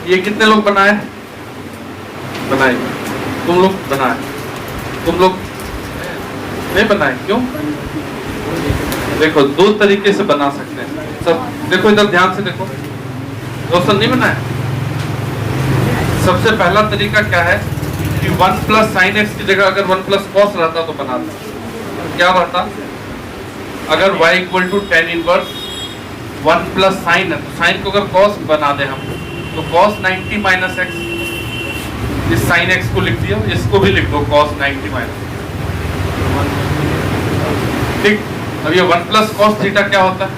ये कितने लोग बनाए? तुम लोग बनाए, तुम लोग नहीं बनाए, क्यों? देखो दो तरीके से बना सकते हैं सब। देखो इधर ध्यान से देखो, रोशन नहीं बनाया। सबसे पहला तरीका क्या है कि 1 प्लस साइन एक्स की जगह अगर 1 प्लस कॉस रहता तो बनाता। क्या रहता? अगर y equal to tan inverse 1 plus sine है तो साइन को अगर कॉस बना दे हम तो कॉस 90 माइनस एक्स, इस साइन एक्स को लिख दिया, इसको भी लिख दो कॉस 90 माइनस। ठीक, अब ये 1 प्लस कॉस थीटा क्या होता है?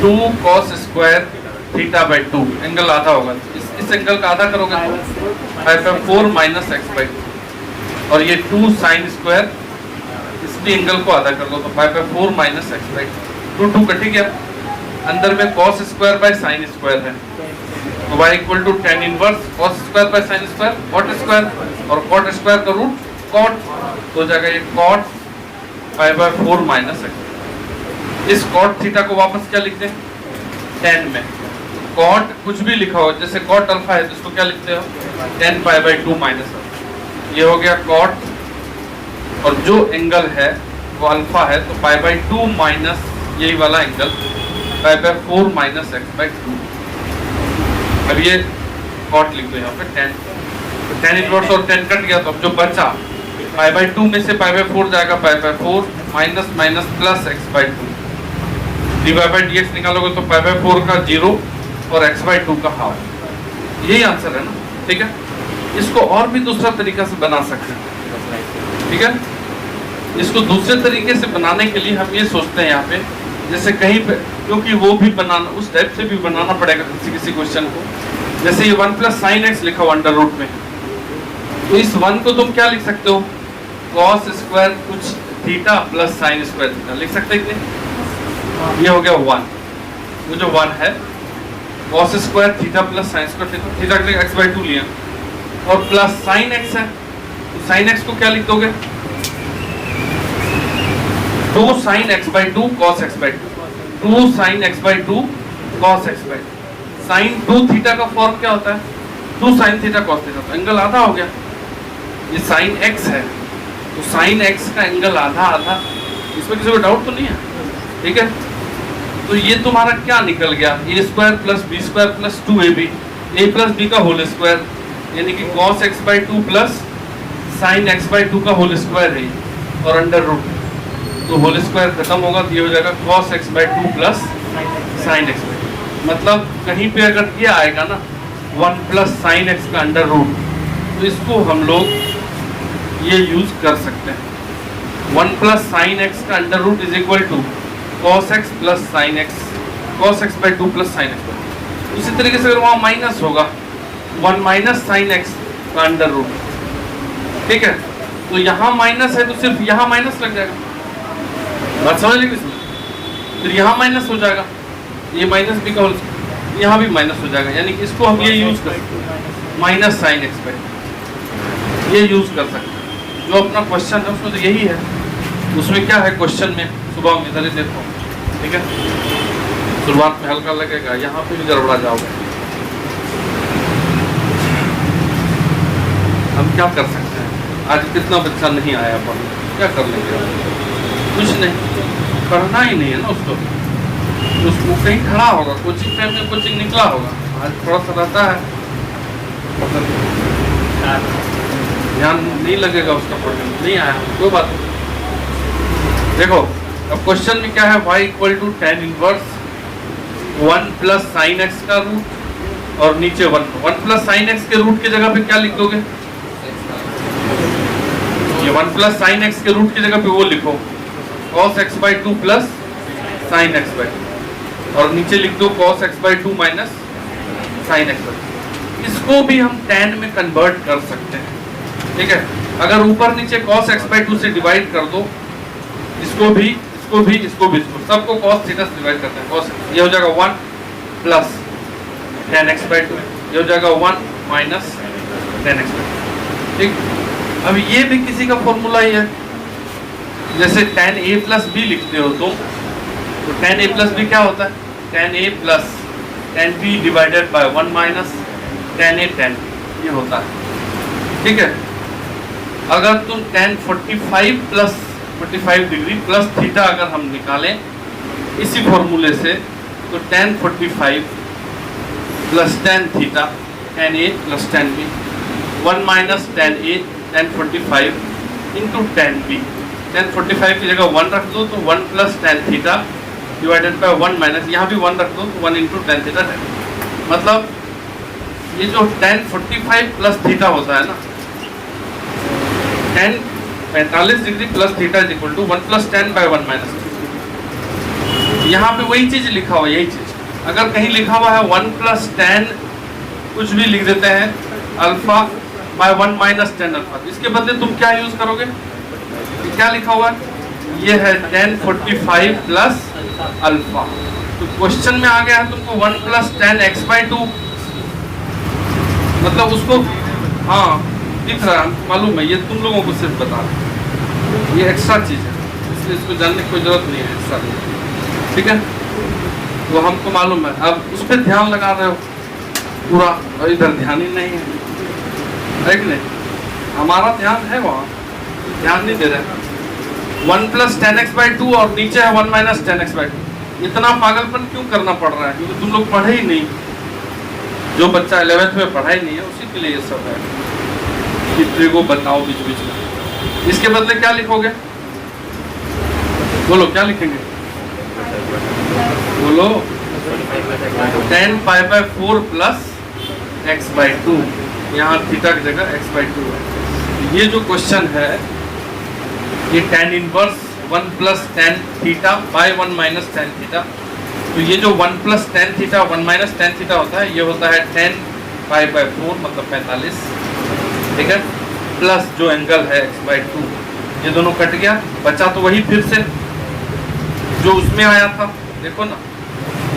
2 cos square theta by 2, angle आधा होगा। इस एंगल का आधा करोगे तो 5/4 माइनस एक्स बाई 2, और ये 2 साइन स्क्वायर, इसलिए एंगल को आधा कर लो तो 5/4 माइनस एक्स बाई 2, 2 कट गया। अंदर में cos square by sine square है तो y equal to tan inverse cos square by sine square cot square, और कॉट स्क्वायर का रूट कॉट, तो हो जाएगा ये कॉट 5/4 माइनस एक्स। इस कॉट थीटा को वापस क्या लिखते हैं? टेन में। कॉट कुछ भी लिखा हो, जैसे कॉट अल्फा है तो इसको क्या लिखते हो? 10 π/2 माइनस। ये हो गया कॉट, और जो एंगल है वो अल्फा है तो π/2 माइनस यही वाला एंगल 5/4 माइनस एक्स बाई 2। अब ये कॉट लिख दो यहाँ पे 10, तो 10 इनवर्स और 10 कट गया, तो अब जो बचा π/2 में से π/4 जाएगा, π/4 minus minus plus X by 2, dy/dx निकालोगे तो π/4 का 0 और x बाई 2 का हाफ। यही आंसर है ना? ठीक है, इसको और भी दूसरा तरीका से बना सकते हैं। ठीक है, इसको दूसरे तरीके से बनाने के लिए हम ये सोचते हैं यहाँ पे, जैसे कहीं पे, क्योंकि वो भी बनाना उस टाइप से भी बनाना पड़ेगा किसी क्वेश्चन को। जैसे ये 1 प्लस साइन एक्स लिखा हुआ अंडर रूट में, तो इस 1 को तुम क्या लिख सकते हो? कॉस स्क्वायर कुछ theta plus sine square theta लिख सकते हैं। ये हो गया 1, वो जो 1 है cos square theta plus sine square theta, theta के लिए एक्स बाई 2 लिया, और प्लस साइन एक्स है तो साइन एक्स को क्या लिख दोगे? 2 sine x by 2 cos X by 2, 2 sine x by 2 cos X by 2। Sine 2 theta का फॉर्म क्या होता है? 2 साइन थीटा कॉस थीटा, तो एंगल आधा हो गया। ये साइन एक्स है तो साइन एक्स का एंगल आधा आधा, इसमें किसी को डाउट तो नहीं है? ठीक है, तो ये तुम्हारा क्या निकल गया? A square plus B square plus 2ab, A plus B का होल स्क्वायर, यानी कि cos X by 2 plus sine x by 2 का होल स्क्वायर है, और अंडर रूट, तो होल स्क्वायर खत्म होगा तो ये हो जाएगा cos X by 2 plus sine x by 2। मतलब कहीं पे अगर ये आएगा ना 1 प्लस साइन एक्स का अंडर रूट, तो इसको हम लोग ये यूज कर सकते हैं। 1 प्लस साइन एक्स का under root is equal to cos X plus sine X, cos X by 2 plus sine X. उसी तरीके से अगर वहाँ माइनस होगा 1 माइनस साइन एक्स का अंडर रूट, ठीक है, तो यहाँ माइनस है तो सिर्फ यहाँ माइनस लग जाएगा, बात समझ लीजिए इसमें। फिर यहाँ माइनस हो जाएगा, ये माइनस भी का होल, यहाँ भी माइनस हो जाएगा, यानी कि इसको हम ये यूज कर सकते हैं, माइनस साइन एक्स बाई, ये यूज कर सकते हैं। जो अपना क्वेश्चन है उसमें तो यही है, उसमें क्या है क्वेश्चन में, सुबह में इधर ही देखो, ठीक है, शुरुआत में हल्का लगेगा, यहाँ पे भी गड़बड़ा जाओगे। हम क्या कर सकते हैं? आज कितना बच्चा नहीं आया पढ़ने, क्या कर लेंगे? कुछ नहीं, पढ़ना ही नहीं है ना उसको कहीं खड़ा होगा, कोचिंग टाइम में कोचिंग निकला होगा, आज थोड़ा सा रहता है, ध्यान नहीं लगेगा उसका पढ़ने में, नहीं आया, कोई बात नहीं। देखो अब क्वेश्चन में क्या है, y equal to tan inverse 1 plus sine x का रूट, और नीचे 1 प्लस साइन एक्स के रूट की जगह पे क्या लिख दोगे? ये 1 प्लस साइन एक्स के रूट की जगह पे वो लिखो cos x by 2 plus sine x by 2, और नीचे लिख दो cos x by 2 minus sine x by 2। इसको भी हम tan में कन्वर्ट कर सकते हैं, ठीक है। अगर ऊपर नीचे cos x बाई 2 से डिवाइड कर दो, इसको भी सबको cos थीटा से डिवाइड करते हैं, cos, ये हो जाएगा 1 प्लस tan x बाई 2, ये हो जाएगा 1 माइनस tan x बाई 2, ठीक। अब ये भी किसी का फॉर्मूला ही है, जैसे tan a प्लस b लिखते हो तुम, तो tan a प्लस b क्या होता है? tan a plus tan b divided by 1 minus tan a tan b, ये होता है। ठीक है, अगर तुम tan 45 plus 45 degree plus theta अगर हम निकालें इसी फॉर्मूले से, तो tan 45 plus tan theta tan a plus tan b, 1 minus tan a tan 45 into tan b। tan 45 की जगह 1 रख दो तो 1 plus tan theta divided by 1 minus, यहाँ भी 1 रख दो तो 1 इंटू tan थीटा। मतलब ये जो tan 45 प्लस थीटा होता है ना, tan 45 degree plus theta is equal to 1 plus tan by 1 minus. यहाँ पे वही चीज लिखा हुआ है, यही चीज। अगर कहीं लिखा हुआ है 1 प्लस tan कुछ भी लिख देते हैं alpha by 1 minus tan alpha, इसके बदले तुम क्या यूज करोगे? क्या लिखा हुआ है? ये है tan 45 प्लस अल्फा। तो क्वेश्चन में आ गया है तुमको 1 प्लस tan x बाई 2, मतलब उसको, हाँ दिख रहा है, मालूम है, ये तुम लोगों को सिर्फ बता रहे, ये एक्स्ट्रा चीज है, इसलिए इसको जानने की कोई जरूरत नहीं है एक्स्ट्रा। ठीक है, वो हमको मालूम है। अब उस पर ध्यान लगा रहे हो पूरा, और इधर ध्यान ही नहीं है कि नहीं? हमारा ध्यान है वहाँ, ध्यान नहीं दे रहे। 1 प्लस tan x बाई 2 और नीचे है 1 माइनस tan x बाई 2। इतना पागलपन क्यों करना पड़ रहा है? क्योंकि तुम लोग पढ़े ही नहीं। जो बच्चा 11th में पढ़ा ही नहीं है उसी के लिए ये सब है कि ट्रिगो बताओ बीच बीच में। इसके बदले क्या लिखोगे? बोलो क्या लिखेंगे? बोलो tan pi by 4 plus x by 2, यहाँ थीटा की जगह x बाई 2 है। ये जो क्वेश्चन है ये tan inverse 1 plus tan theta by 1 minus tan theta. तो ये जो 1 plus tan theta 1 minus tan theta होता है, ये होता है tan पाई बाय 4 मतलब 45। ठीक है, प्लस जो एंगल है x बाई 2, ये दोनों कट गया, बचा तो वही फिर से जो उसमें आया था। देखो ना,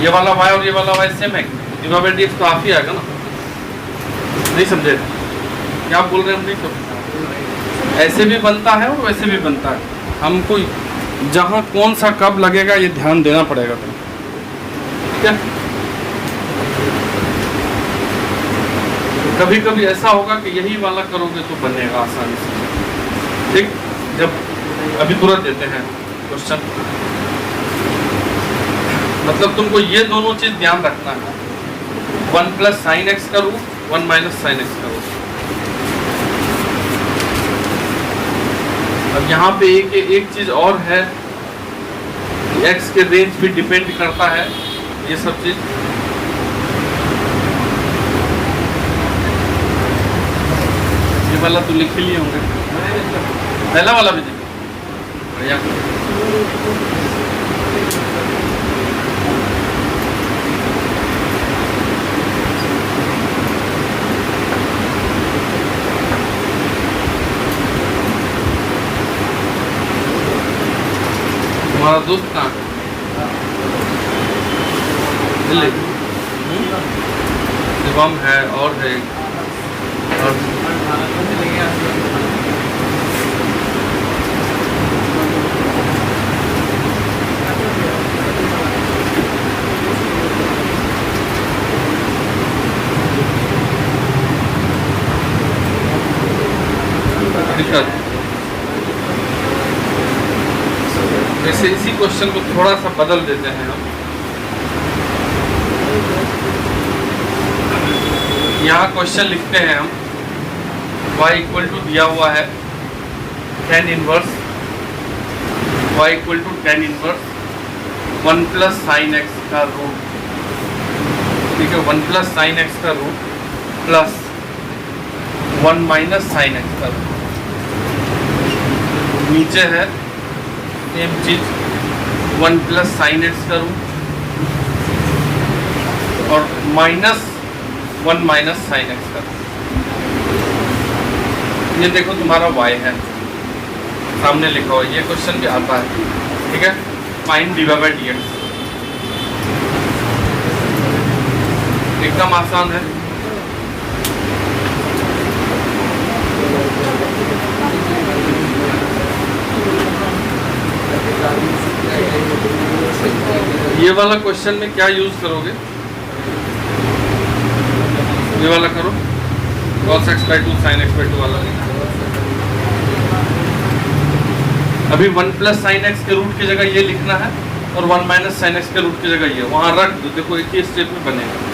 ये वाला y और ये वाला y सेम है, डिवाइडेड dx तो आप ही आएगा ना। नहीं समझे क्या बोल रहे हैं हम? नहीं तो ऐसे भी बनता है और वैसे भी बनता है। हमको जहाँ कौन सा कब लगेगा ये ध्यान देना पड़ेगा तुम। ठीक है, कभी कभी ऐसा होगा कि यही वाला करोगे तो बनेगा आसानी से। ठीक, जब अभी तुरंत देते हैं क्वेश्चन, मतलब तुमको ये दोनों चीज ध्यान रखना है। 1 प्लस साइन एक्स करूँ, 1 माइनस साइन एक्स करूँ। अब यहाँ पे एक चीज और है, x के रेंज पे डिपेंड करता है ये सब चीज। ये वाला तो लिख लिए होंगे, पहला वाला भी देखो बढ़िया। हमारा दोस्त कहाँ है? दिल्ली। शिवम है और है और दिक्कत। वैसे इसी क्वेश्चन को थोड़ा सा बदल देते हैं हम। यहाँ क्वेश्चन लिखते हैं हम, y इक्वल टू दिया हुआ है tan inverse, y equal to tan inverse 1 plus sine x का रूट। ठीक है, 1 प्लस साइन एक्स का root plus 1 minus sine x का रूट। नीचे है सेम चीज 1 प्लस साइन एक्स का रूट और माइनस 1 माइनस साइन एक्स का रूट। ये देखो तुम्हारा y है, सामने लिखा हुआ, ये क्वेश्चन भी आता है। ठीक है, फाइंड dy बाय dx, एकदम आसान है। ये वाला क्वेश्चन में क्या यूज करोगे? ये वाला करो, cos x by 2 sin x by 2 वाला। अभी 1 प्लस साइन एक्स के रूट की जगह ये लिखना है और 1 माइनस साइन एक्स के रूट की जगह ये वहाँ रख दो। देखो एक ही स्टेप में बनेगा।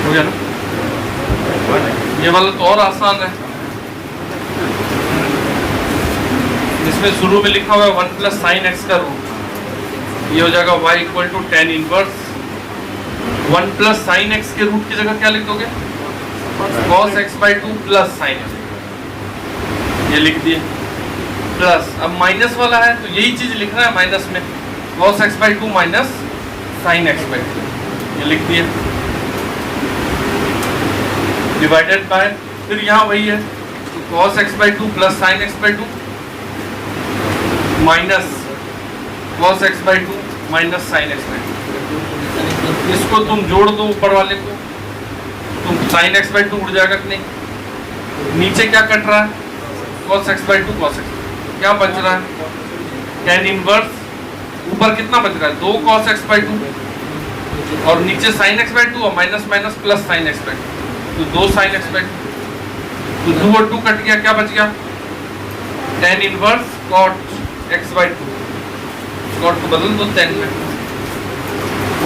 हो गया ना? ये वाला तो और आसान है। इसमें शुरू में लिखा हुआ है 1 प्लस साइन एक्स का रूट, ये हो जाएगा y equal to tan inverse 1 plus sine x के रूट की जगह क्या लिख दोगे? cos x by 2 plus sine x, ये लिख दिए प्लस। अब माइनस वाला है तो यही चीज लिखना है माइनस में, cos x by 2 minus sine x by 2, ये लिख दिए डिवाइडेड बाय, फिर यहाँ वही है तो cos x by 2 plus sine x by 2 minus cos x by 2 minus sine x by 2। इसको तुम जोड़ दो ऊपर वाले को, तुम साइन एक्स बाई 2 उड़ जाएगा कि नहीं? नीचे क्या कट रहा है? cos x by 2 cos x, क्या बच रहा है? tan इनवर्स, ऊपर कितना बच रहा है? 2 cos x बाई 2 और नीचे साइन एक्स बाई 2 और minus minus plus sine x by 2, तो 2 साइन एक्स बाई 2, तो 2 और 2 कट गया, क्या बच गया? tan inverse cot x by 2, cot को बदल दो tan में,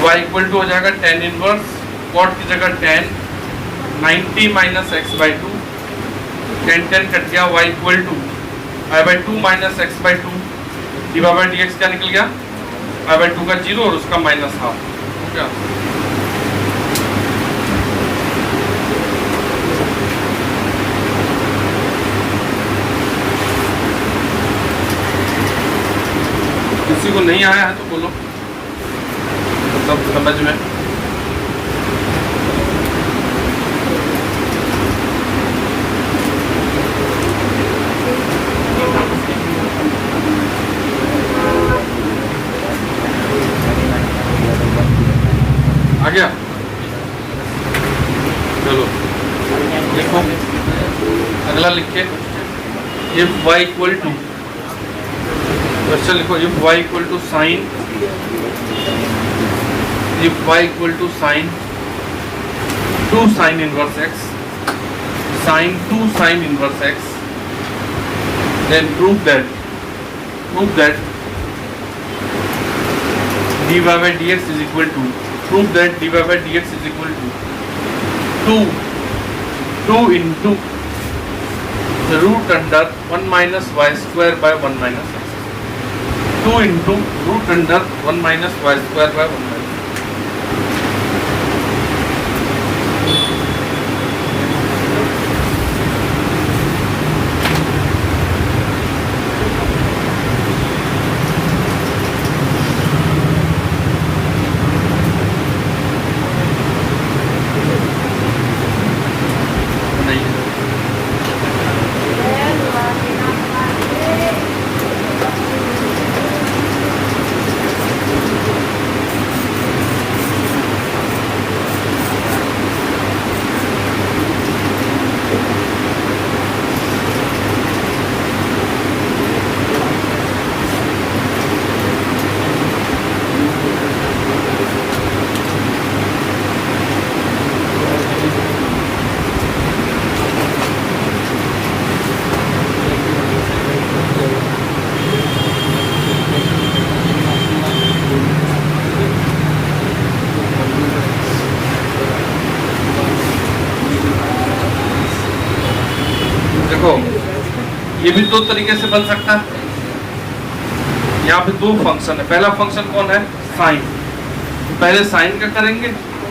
y इक्वल टू हो जाएगा tan इनवर्स cot की जगह tan 90 minus x by 2, tan cut गया, y equal to i by 2 minus x by 2 divide by dx क्या निकल गया? i बाई 2 का 0 और उसका माइनस हाफ, हो गया। किसी को नहीं आया है तो बोलो, सब समझ में। आ गया? चलो लिखो, अगला लिख के if y equal to, question लिखो if y equal to sine, if y equal to sine 2 sine inverse x, sine 2 sine inverse x, then prove that dy by dx is equal to, prove that dy by dx is equal to 2 into the root under 1 minus y square by 1 minus x, 2 into root under 1 minus y square by 1 minus। भी दो तरीके से बन सकता है। यहाँ पे दो फंक्शन है, पहला फंक्शन कौन है, साइन। तो पहले साइन का करेंगे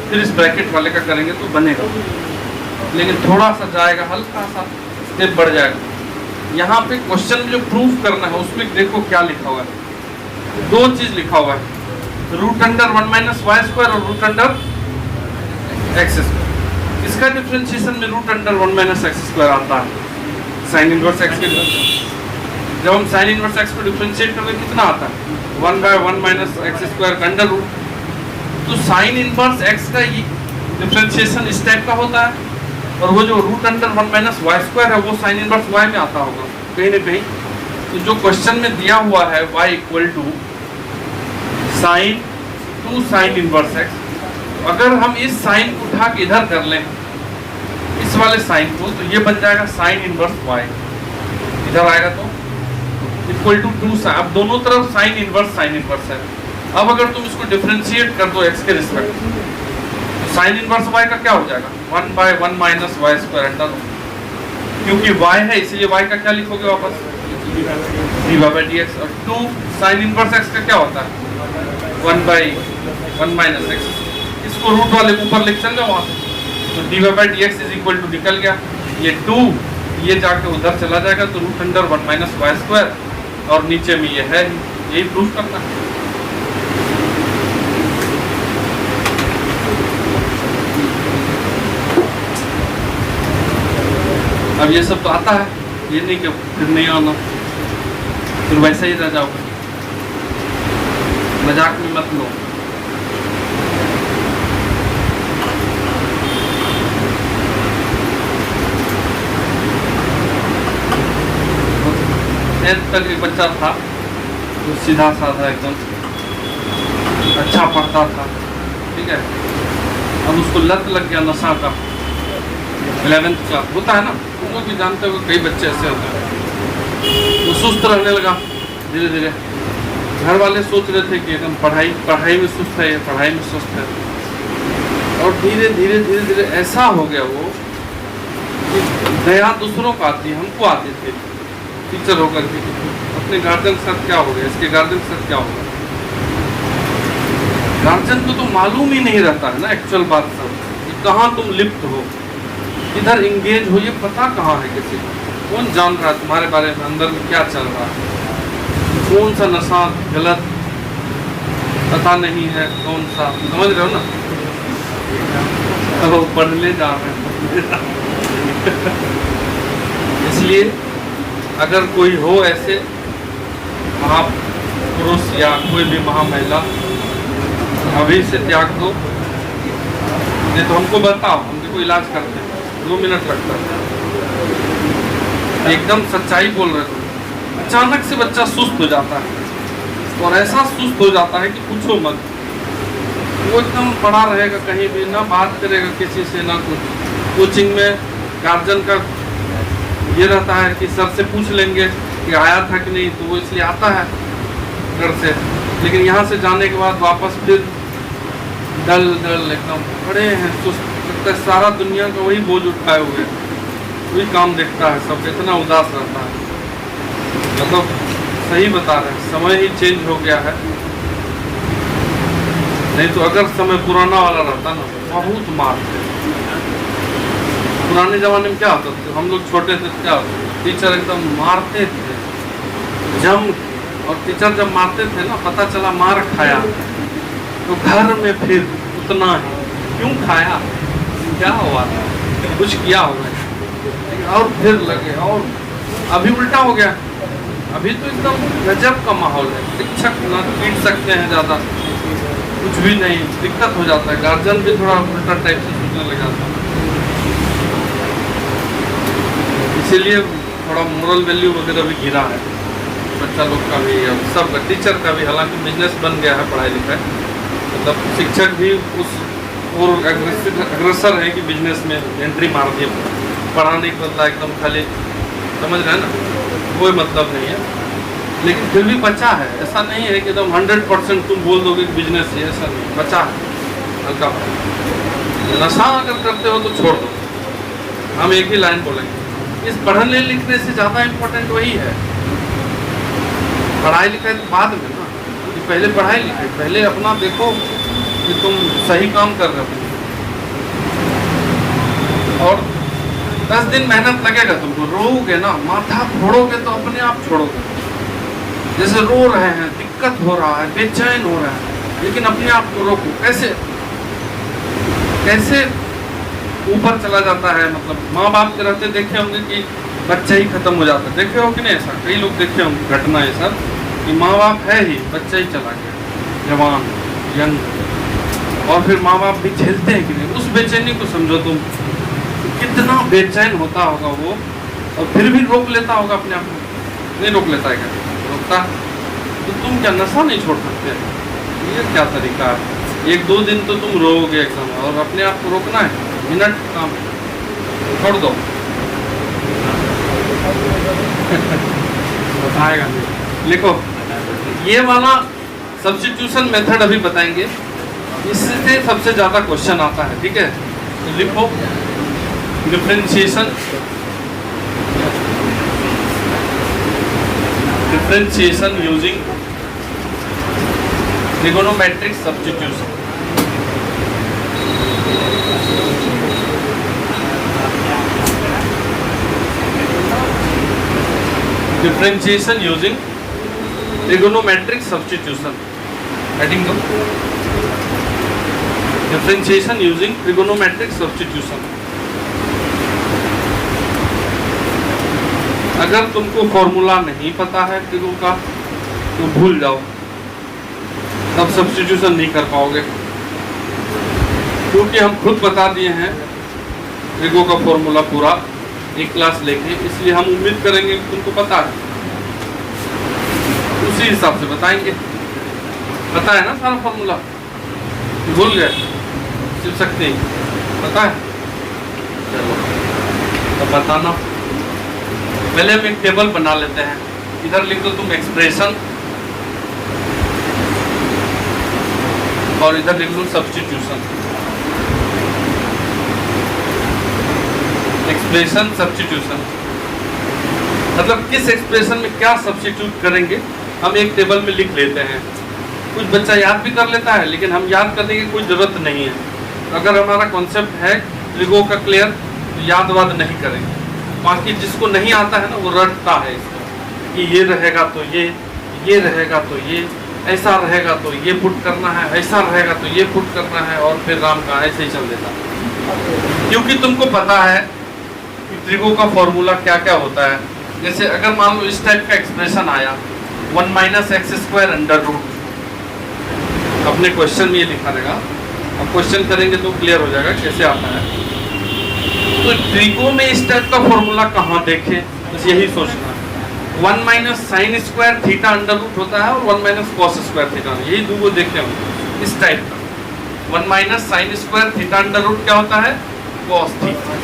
फिर इस ब्रैकेट वाले का करेंगे तो बनेगा, लेकिन थोड़ा सा जाएगा, हल्का सा स्टेप बढ़ जाएगा। यहाँ पे क्वेश्चन में जो प्रूफ करना है उसमें देखो क्या लिखा हुआ है, दो चीज लिखा हुआ है, root under 1 minus y square और रूट अंडर एक्स स्क्वायर। इसका डिफरेंशिएशन में root under 1 minus x square आता है, साइन इनवर्स एक्स के। जब हम साइन इनवर्स एक्स को डिफरेंशिएट करते कितना आता है, 1 बाय 1 माइनस एक्स स्क्वायर का अंडर रूट। तो साइन इनवर्स एक्स का ये डिफरेंशिएशन इस टाइप का होता है, और वो जो root under 1 minus y square है वो साइन इनवर्स वाई में आता होगा कहीं ना कहीं। तो जो क्वेश्चन में दिया हुआ है y equal to sine 2 sine inverse x, अगर हम इस साइन को उठा के इधर कर लें इस वाले साइन को, तो ये बन जाएगा साइन इनवर्स y, इधर आएगा तो इक्वल टू 2 साइन। अब दोनों तरफ साइन इनवर्स है। अब अगर तुम इसको डिफरेंशिएट कर दो x के रिस्पेक्ट, तो साइन इनवर्स y का क्या हो जाएगा, 1 by 1 minus y square under root. क्योंकि y है इसलिए y का क्या लिखोगे वापस, डी बाय डी एक्स। और 2 साइन इनवर्स x का क्या होता है, 1 बाई 1 माइनस एक्स। इसको रूट वाले ऊपर लिख चल जाओ वहाँ से, तो d by D x is equal to निकल गया, ये 2 ये जाके उधर चला जाएगा तो root under 1 minus y square, और नीचे में ये है, यही प्रूफ करना है। अब ये सब तो आता है, ये नहीं कि फिर नहीं आना, फिर वैसे ही रह जाओगे, मजाक में मत लो। तक एक बच्चा था जो सीधा साधा एकदम अच्छा पढ़ता था, ठीक है। अब उसको लत लग गया नशा का, 11th क्लास होता है ना, तुम लोग भी जानते हो कई बच्चे ऐसे होते हैं। वो सुस्त रहने लगा धीरे धीरे, घर वाले सोच रहे थे कि एकदम पढ़ाई में सुस्त है, पढ़ाई में सुस्त है, और धीरे धीरे ऐसा हो गया वो कि दया दूसरों को आती है, हमको आती थी टीचर होकर के, अपने गार्जियन के साथ क्या हो गया, इसके गार्जियन के साथ क्या होगा। गार्जियन को तो मालूम ही नहीं रहता है ना एक्चुअल बात सब, कि कहाँ तुम लिप्त हो, इधर इंगेज हो, ये पता कहाँ है किसी को, कौन जान रहा है तुम्हारे बारे में, अंदर में क्या चल रहा है, कौन सा नशा गलत पता नहीं है, कौन सा, समझ रहे हो ना। अब पढ़ने जा रहे हैं इसलिए अगर कोई हो ऐसे महापुरुष या कोई भी महामहिला, अभी से त्याग दो, नहीं तो हमको बताओ, हम देखो इलाज करते हैं, 2 मिनट लगता है। एकदम सच्चाई बोल रहे थे। अचानक से बच्चा सुस्त हो जाता है, और ऐसा सुस्त हो जाता है कि पूछो मत, वो एकदम पड़ा रहेगा, कहीं भी ना बात करेगा किसी से ना कुछ। कोचिंग में गार्जियन का ये रहता है कि सर से पूछ लेंगे कि आया था कि नहीं, तो वो इसलिए आता है घर से, लेकिन यहाँ से जाने के बाद वापस फिर डल एकदम खड़े हैं, सुस्त लगता है, सारा दुनिया का वही बोझ उठाए हुए, वही काम देखता है, सब इतना उदास रहता है। मतलब सही बता रहे हैं, समय ही चेंज हो गया है, नहीं तो अगर समय पुराना वाला रहता ना, बहुत मारते। पुराने ज़माने में क्या होता था, हम लोग छोटे थे क्या होता, टीचर एकदम मारते थे जम, और टीचर जब मारते थे ना, पता चला मार खाया तो घर में फिर उतना ही, क्यों खाया, क्या हुआ था, कुछ किया होगा, और फिर लगे। और अभी उल्टा हो गया, अभी तो एकदम गजब का माहौल है, शिक्षक ना पीट सकते हैं ज़्यादा, कुछ भी नहीं, दिक्कत हो जाता है, गार्जियन भी थोड़ा उल्टा टाइप से सोचने लग जाता है। इसीलिए थोड़ा मोरल वैल्यू वगैरह भी गिरा है बच्चा लोग का भी, अब सब टीचर का भी, हालांकि बिजनेस बन गया है पढ़ाई लिखाई, मतलब शिक्षक भी उस और अग्रसर है कि बिजनेस में एंट्री मार दिए, पढ़ाने के बदला एकदम खाली, समझ रहे हैं ना, कोई मतलब नहीं है। लेकिन फिर भी बचा है, ऐसा नहीं है कि एकदम 100% तुम बोल दोगे कि बिजनेस है, ऐसा नहीं, बचा है हल्का। नशा अगर करते हो तो छोड़ दो, हम एक ही लाइन बोलेंगे, इस पढ़ने लिखने से ज़्यादा इम्पोर्टेंट वही है। पढ़ाई लिखाई तो बाद में ना, पहले पढ़ाई लिखाई, पहले अपना देखो कि तुम सही काम कर रहे हो। और 10 दिन मेहनत लगेगा तुमको, रोओगे ना, माथा फोड़ोगे तो अपने आप छोड़ोगे। जैसे रो रहे हैं, दिक्कत हो रहा है, बेचैन हो रहा है, लेकिन अपने आप को रोको। कैसे कैसे ऊपर चला जाता है। मतलब माँ बाप के रहते देखे होंगे कि बच्चा ही खत्म हो जाता है, देखे हो कि नहीं? ऐसा कई लोग देखे होंगे घटना है सर, कि माँ बाप है ही, बच्चा ही चला गया, जवान यंग। और फिर माँ बाप भी झेलते हैं कि नहीं? उस बेचैनी को समझो तुम, कितना बेचैन होता होगा वो, और फिर भी रोक लेता होगा अपने आप को। नहीं रोक लेता है क्या? रोकता। तो तुम क्या नशा नहीं छोड़ सकते? ये क्या तरीका है? 1-2 दिन तो तुम रोओगे एकदम, और अपने आप को रोकना है, मिनट काम छोड़ दो। बताएगा नहीं। लिखो, ये वाला सब्स्टिट्यूशन मेथड अभी बताएंगे, इससे सबसे ज्यादा क्वेश्चन आता है, ठीक है? तो लिखो, differentiation using trigonometric substitution. Differentiation using trigonometric substitution. Heading दो, differentiation using trigonometric substitution. अगर तुमको फॉर्मूला नहीं पता है ट्रिगो का तो भूल जाओ, तब सब्स्टिट्यूशन नहीं कर पाओगे, क्योंकि हम खुद बता दिए हैं ट्रिगो का फॉर्मूला पूरा एक क्लास लेके, इसलिए हम उम्मीद करेंगे कि तुमको पता है, उसी हिसाब से बताएंगे। पता है ना सारा फॉर्मूला? भूल गए? सिल सकते हैं, पता है? चलो तो बताना। पहले हम एक टेबल बना लेते हैं। इधर लिख दो तुम एक्सप्रेशन, और इधर लिख लो सब्स्टिट्यूशन। एक्सप्रेशन सब्स्टिट्यूशन मतलब किस एक्सप्रेशन में क्या सब्स्टिट्यूट करेंगे, हम एक टेबल में लिख लेते हैं। कुछ बच्चा याद भी कर लेता है, लेकिन हम याद करने की कोई ज़रूरत नहीं है। अगर हमारा कॉन्सेप्ट है ट्रिगो का क्लियर, तो याद वाद नहीं करेंगे। बाकी जिसको नहीं आता है ना, वो रटता है इसको, कि ये रहेगा तो ये रहेगा तो ये, ऐसा रहेगा तो ये पुट करना है, ऐसा रहेगा तो ये पुट करना है, और फिर राम का ऐसे ही चल देता है। क्योंकि तुमको पता है कि ट्रिगो का फॉर्मूला क्या क्या होता है। जैसे अगर मान लो इस टाइप का एक्सप्रेशन आया, 1 - x² अंडर रूट, अपने क्वेश्चन में ये लिखा रहेगा। अब क्वेश्चन करेंगे तो क्लियर हो जाएगा कैसे आता है। तो ट्रिगो में इस टाइप का फॉर्मूला कहाँ देखें, बस यही सोचना। 1 - sin² थीटा अंडर रूट होता है, और 1 - cos² थीटा, यही दो देखे हम इस टाइप का। 1 - sin² थीटा अंडर रूट क्या होता है? cos थीटा,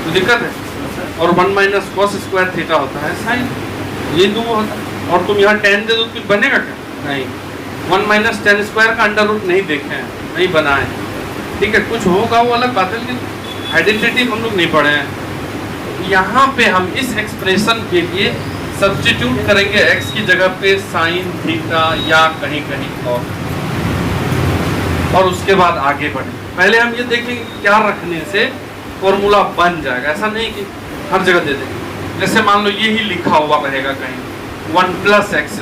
तो दिक्कत है। और 1 - cos² थीटा होता है साइन, ये दो होता है। और तुम यहाँ tan दे दो, कुछ बनेगा क्या? नहीं। 1 - tan² का अंडर रूट नहीं देखे हैं, नहीं बना है, ठीक है? कुछ होगा वो अलग बात है, लेकिन आइडेंटिटी हम लोग नहीं पढ़े हैं। यहाँ पे हम इस एक्सप्रेशन के लिए सब्स्टिट्यूट करेंगे x की जगह पे साइन थीटा या कहीं कहीं और उसके बाद आगे बढ़े। पहले हम ये देखेंगे क्या रखने से फॉर्मूला बन जाएगा। ऐसा नहीं कि हर जगह दे देंगे। जैसे मान लो ये ही लिखा हुआ रहेगा कहीं 1 + x²,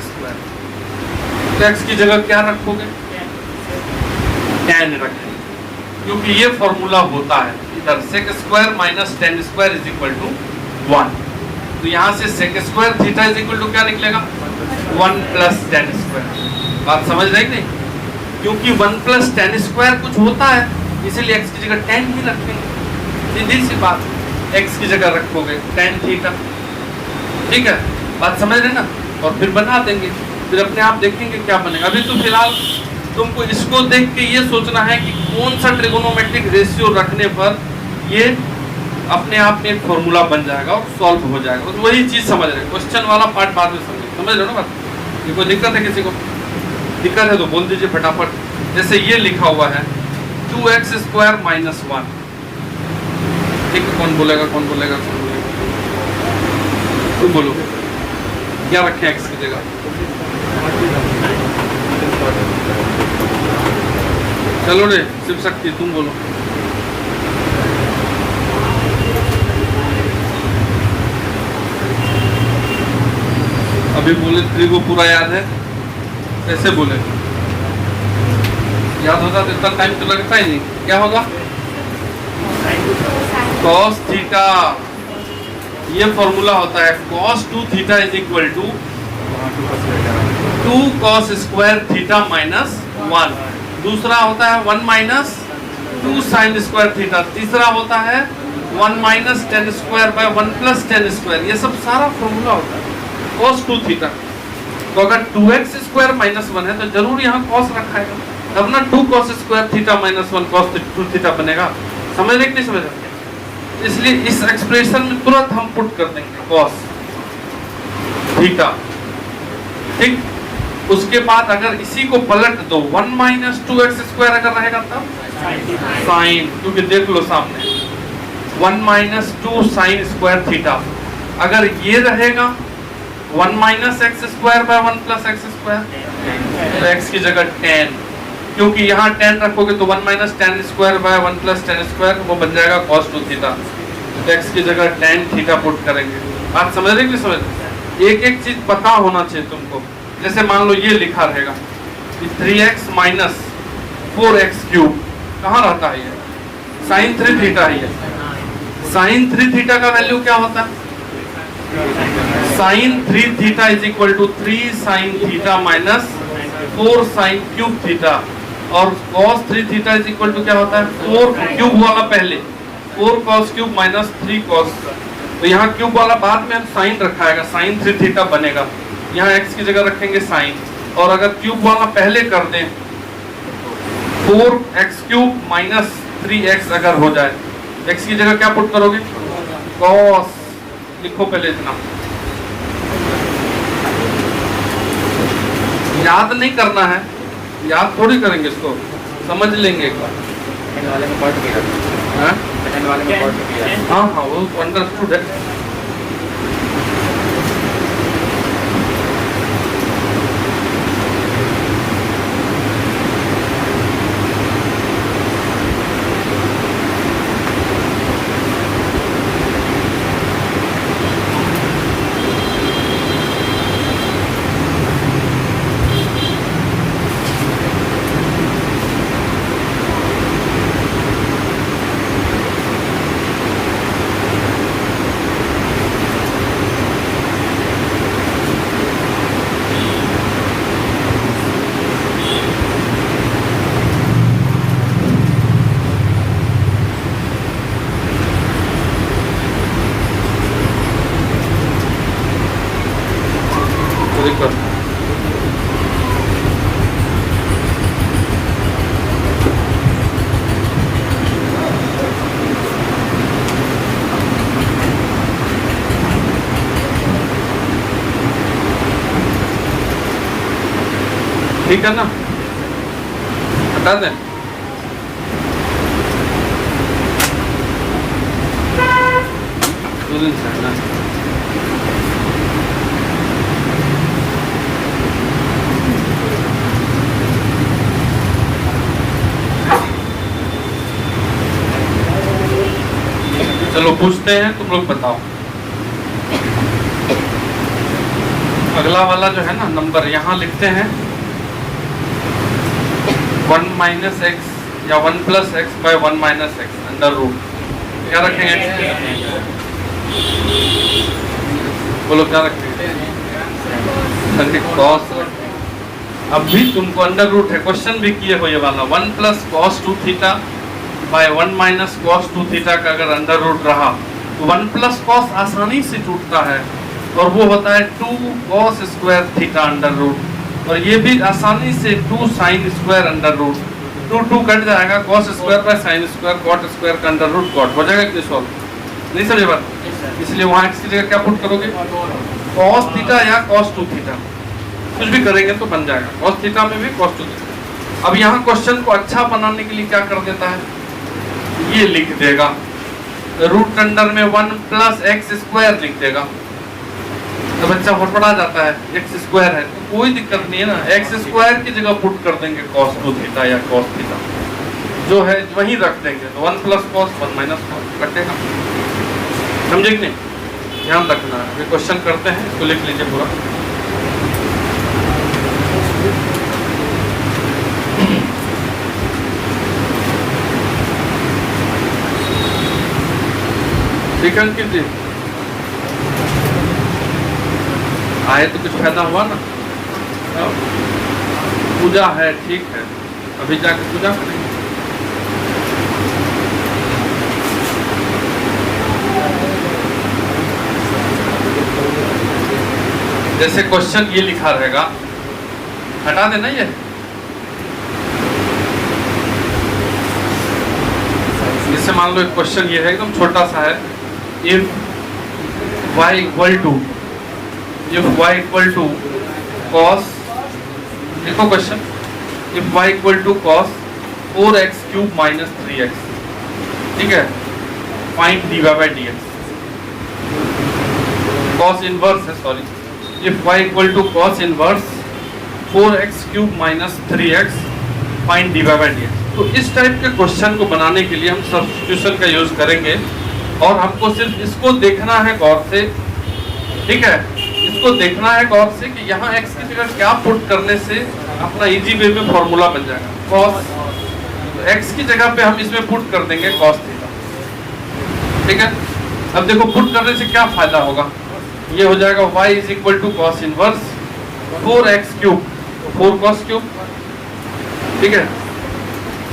तो x की जगह क्या रखोगे? tan रखेंगे, क्योंकि ये फॉर्मूला होता है इधर sec² - tan² = 1। तो यहाँ से sec² थीटा = क्या निकलेगा? 1 + tan²। बात समझ रहे कि नहीं? क्योंकि 1 + tan² कुछ होता है, इसीलिए x की जगह tan ही रखेंगे। सीधी सी बात, x की जगह रखोगे tan थीटा, ठीक है? बात समझ रहे ना? और फिर बना देंगे, फिर अपने आप देखेंगे क्या बनेगा। अभी तो फिलहाल तुमको इसको देख के ये सोचना है कि कौन सा ट्रिगोनोमेट्रिक रेशियो रखने पर ये अपने आप में एक फॉर्मूला बन जाएगा और सॉल्व हो जाएगा। तो वही चीज़ समझ रहे, क्वेश्चन वाला पार्ट बाद में समझ रहे हो ना बात? ये कोई दिक्कत है? किसी को दिक्कत है तो बोल दीजिए फटाफट। जैसे ये लिखा हुआ है 2x² - 1, ठीक है? कौन बोलेगा कौन बोलेगा कौन बोलेगा? तुम बोलो क्या रखें एक्स की जगह? चलो रे शिव शक्ति तुम बोलो। अभी बोले 3 को पूरा याद है, कैसे बोले? याद होता तो इतना टाइम तो लगता ही नहीं। क्या होगा? cos थीटा, ये फॉर्मूला होता है cos 2 theta is equal to 2 cos square theta minus 1। दूसरा होता है 1 माइनस 2 साइन स्क्वायर थीटा। तीसरा होता है 1 minus ten square by 1 plus ten square. ये सब सारा फॉर्मूला होता है cos 2 थीटा। तो अगर 2x स्क्वायर माइनस 1 है तो जरूर यहाँ cos रखा है, तब ना 2 cos square theta minus 1 cos 2 theta बनेगा। समझ रहे कि नहीं समझ रहे? इसलिए इस एक्सप्रेशन में तुरंत हम पुट कर देंगे cos थीटा, ठीक। उसके बाद अगर इसी को पलट दो 1 माइनस 2x स्क्वायर अगर रहेगा तब साइन, क्योंकि देख लो सामने 1 माइनस 2 साइन स्क्वायर थीटा। अगर ये रहेगा 1 minus x square by 1 plus x square, तो एक्स की जगह 10, क्योंकि यहाँ 10 रखोगे तो 1 minus ten square by 1 plus ten square, वो बन जाएगा cos 2 थीटा। तो एक्स की जगह tan थीटा पुट करेंगे। बात समझ रहे कि नहीं समझ रहे? एक एक चीज पता होना चाहिए तुमको। जैसे मान लो ये लिखा रहेगा 3x माइनस 4x क्यूब, कहाँ रहता है ये? साइन 3 थीटा ही है। साइन 3 थीटा का वैल्यू क्या होता है? Sine 3 theta is equal to 3 sine theta minus 4 sine cube theta. और cos 3 theta is equal to क्या होता है? 4 क्यूब वाला पहले, 4 cos क्यूब माइनस 3 cos। तो यहाँ क्यूब वाला बाद में हम साइन रखा है, साइन 3 थीटा बनेगा। यहाँ x की जगह रखेंगे साइन, और अगर क्यूब वाला पहले कर दें 4x क्यूब माइनस 3x अगर हो जाए, x की जगह क्या पुट करोगे? cos। लिखो पहले इतना, याद नहीं करना है, याद थोड़ी करेंगे इसको, समझ लेंगे एक बार। हाँ हाँ वो अंडरस्टूड है। ठीक है ना, हटा दें। चलो पूछते हैं, तुम लोग बताओ। अगला वाला जो है ना नंबर, यहाँ लिखते हैं 1 माइनस एक्स या 1 plus x by 1 minus x under root. क्या रखेंगे? बोलो क्या रखेंगे? कॉस। अब भी तुमको अंडर रूट है, क्वेश्चन भी किए हो ये वाला। 1 plus cos 2 theta by 1 minus cos 2 theta का अगर अंडर रूट रहा तो 1 प्लस कॉस आसानी से टूटता है, और वो होता है 2 cos square theta under root. और ये भी आसानी से 2 sine square under root, 2 cut जाएगा, cos square by sine square, cot square का अंडर रूट कॉट हो जाएगा। कि सॉल्व नहीं समझे बात? इसलिए वहाँ x की जगह क्या पुट करोगे? कॉस थीटा या कॉस 2 थीटा, कुछ भी करेंगे तो बन जाएगा। कॉस थीटा में भी कॉस 2 थीटा। अब यहाँ क्वेश्चन को अच्छा बनाने के लिए क्या कर देता है, ये लिख देगा रूट अंडर में 1 प्लस एक्स स्क्वायर लिख देगा। तो बच्चा फटफड़ा जाता है, एक्स स्क्वायर है तो कोई दिक्कत नहीं है ना, एक्स स्क्वायर की जगह पुट कर देंगे cos 2 थीटा या cos थीटा जो है वहीं रख देंगे, तो 1 प्लस कॉस 1 माइनस कॉस कटेगा। समझे कि नहीं, ध्यान रखना है। क्वेश्चन करते हैं, इसको लिख लीजिए पूरा। ठीक है अंकित जी, आए तो कुछ फायदा हुआ ना। पूजा है, ठीक है, अभी जाकर पूजा करेंगे। जैसे क्वेश्चन ये लिखा रहेगा, हटा देना ये, जैसे मान लो एक क्वेश्चन ये है एकदम छोटा सा है, if y equal to cos, देखो question, if y equal to cos 4x cube minus 3x, ठीक है, find dy by dx। cos inverse है, sorry, if y equal to cos inverse 4x cube minus 3x, find dy by dx। तो इस type के question को बनाने के लिए हम सब्स्टिट्यूशन का यूज करेंगे, और हमको सिर्फ इसको देखना है गौर से, ठीक है, इसको देखना है गौर से कि यहाँ x की जगह क्या पुट करने से अपना इजी वे में फॉर्मूला बन जाएगा। cos, तो x की जगह पे हम इसमें पुट कर देंगे cos थीटा, ठीक है। अब देखो पुट करने से क्या फायदा होगा, ये हो जाएगा y is equal to cos inverse 4x cube, 4 cos cube, ठीक है,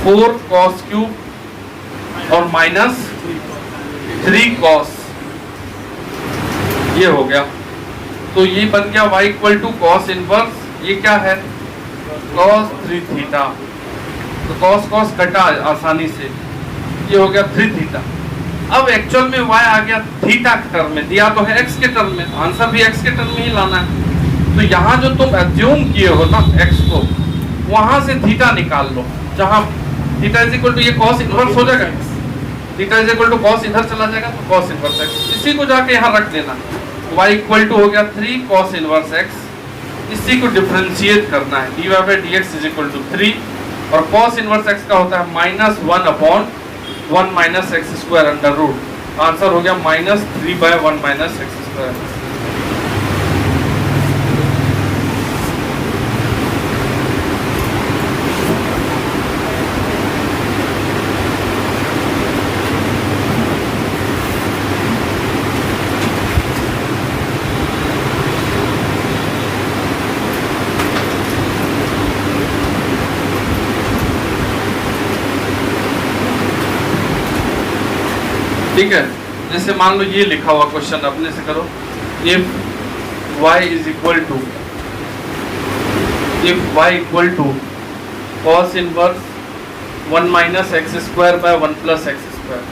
4 cos क्यूब और माइनस 3 cos, ये हो गया। तो ये बन गया y equal to cos inverse, ये क्या है cos 3 थीटा, तो cos cos कटा आसानी से, ये हो गया 3 थीटा। अब एक्चुअल में y आ गया थीटा के टर्म में, दिया तो है x के टर्म में, आंसर भी x के टर्म में ही लाना है। तो यहाँ जो तुम एज्यूम किए हो ना x को, वहां से थीटा निकाल लो, जहां थीटा इज इक्वल टू ये cos इनवर्स हो जाएगा, theta is equal to cos इधर चला जाएगा तो cos इनवर्स x, इसी को जाके यहाँ रख देना। y इक्वल टू हो गया 3 cos इनवर्स x, इसी को डिफरेंशिएट करना है, dy by dx is equal to 3, और cos इनवर्स x का होता है minus 1 upon 1 minus x square under root, answer हो गया minus 3 by 1 minus x square. ठीक है, जैसे मान लो ये लिखा हुआ क्वेश्चन, अपने से करो, if y is equal to cos inverse 1 minus x square by 1 plus x square,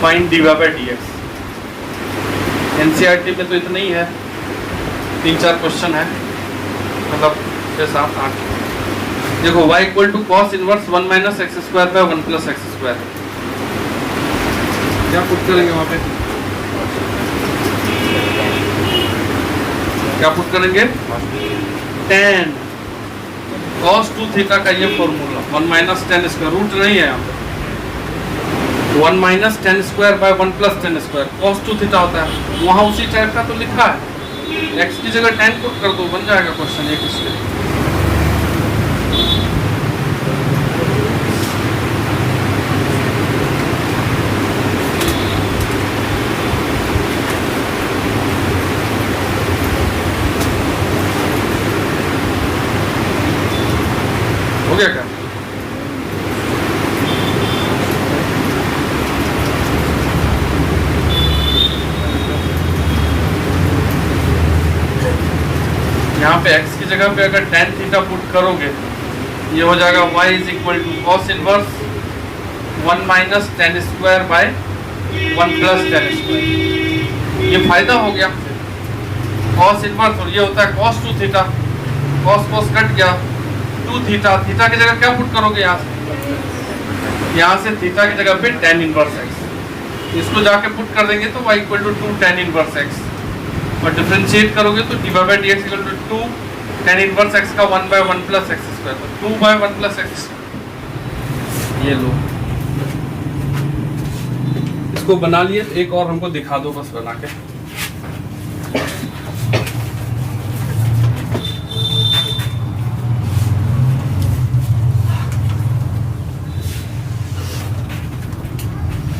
find dy by dx। NCERT में तो इतना ही है, 3-4 क्वेश्चन है, मतलब 6-7-8। देखो y equal to cos inverse 1 minus x square by 1 plus x square, क्या put करेंगे वहां पे, क्या पुट करेंगे, tan cos 2 थीटा का ये formula, 1 minus tan square, root नहीं है यहाँ पे, 1 minus tan square by 1 plus tan square, cos 2 theta होता है, वहां उसी टाइप का तो लिखा है, x की जगह tan पुट कर दो, बन जाएगा क्वेश्चन एक इसलिए। हो गया क्या, यहाँ पे x की जगह पे अगर tan थीटा पुट करोगे, ये हो जाएगा y is equal to cos inverse 1 minus tan square by 1 plus tan square, ये फायदा हो गया cos इनवर्स, और ये होता है cos 2 theta, cos cos cut गया, 2 थीटा, थीटा की जगह क्या पुट करोगे, यहाँ से थीटा की जगह पे tan इनवर्स x, इसको जाके पुट कर देंगे तो y equal to 2 tan inverse x, और डिफरेंशिएट करोगे तो d Y by D x equal to 2 tan inverse x का 1 बाय 1 प्लस एक्स स्क्वायर, तो 2 बाय 1 प्लस एक्स। ये लो, इसको बना लिए। एक और हमको दिखा दो बस बना के।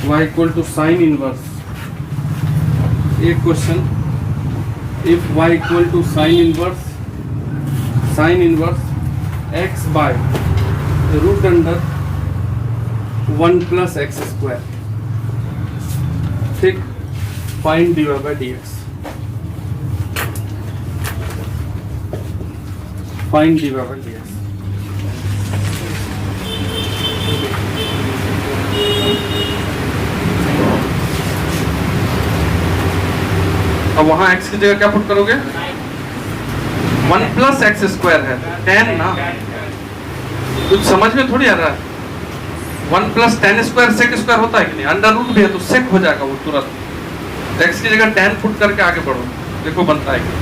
y equal to sine inverse, एक question, if y equal to sine inverse x by root under 1 plus x square, ठीक, find D Y by D X, find D Y by D X. अब वहां x की जगह क्या put करोगे? 1 plus x square है, tan ना, कुछ समझ में थोड़ी आ रहा है। 1 plus tan square sec square होता है कि नहीं, अंडर रूट भी है तो सेक हो जाएगा वो तुरंत। x की जगह tan पुट करके आगे बढ़ो, देखो बनता है क्या।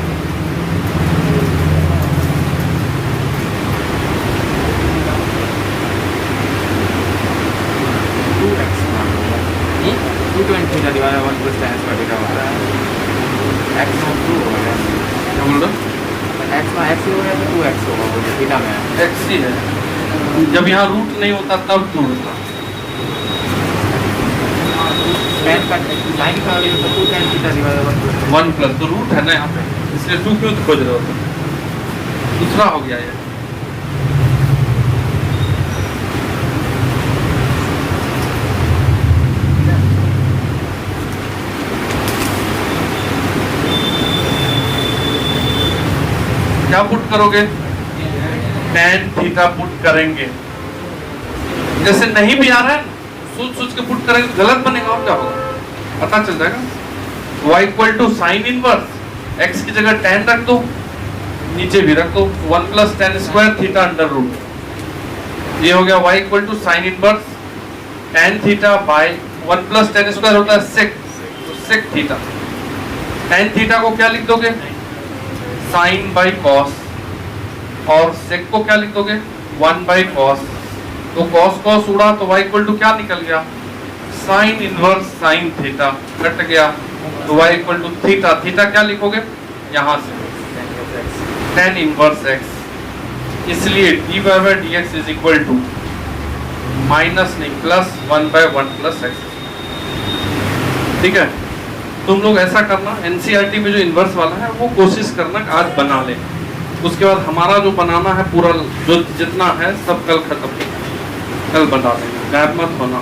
x ही है, जब यहाँ रूट नहीं होता तब 2 होता। वन प्लस तो रूट है ना यहाँ पे, इसलिए 2 क्यों खोज रहे हो? दूसरा हो गया ये। क्या पुट करोगे? tan थीटा पुट करेंगे। जैसे नहीं भी आ रहा है सोच के पुट करेंगे, गलत बनेगा और क्या होगा पता चल जाएगा। y equal to sine inverse x की जगह tan रख दो, नीचे भी रख दो 1 plus tan square theta under root. ये हो गया y equal to sine inverse tan theta by 1 plus tan square होता है सेक, तो सेक थीटा। tan थीटा को क्या लिख दोगे? साइन बाई कॉस, और सेक को क्या लिख दोगे? 1 बाई कॉस। तो कॉस कॉस उड़ा तो y इक्वल टू क्या निकल गया? Sine inverse sine theta, cut गया तो y equal to theta. Theta क्या लिखोगे यहाँ से? tan inverse x। इसलिए d Y by D x is equal to minus नहीं प्लस 1 बाय 1 प्लस एक्स। ठीक है, तुम लोग ऐसा करना, एनसीईआरटी में जो इन्वर्स वाला है वो कोशिश करना आज बना ले। उसके बाद हमारा जो बनाना है पूरा जो जितना है सब कल खत्म, कल बना लेंगे, गायब मत होना।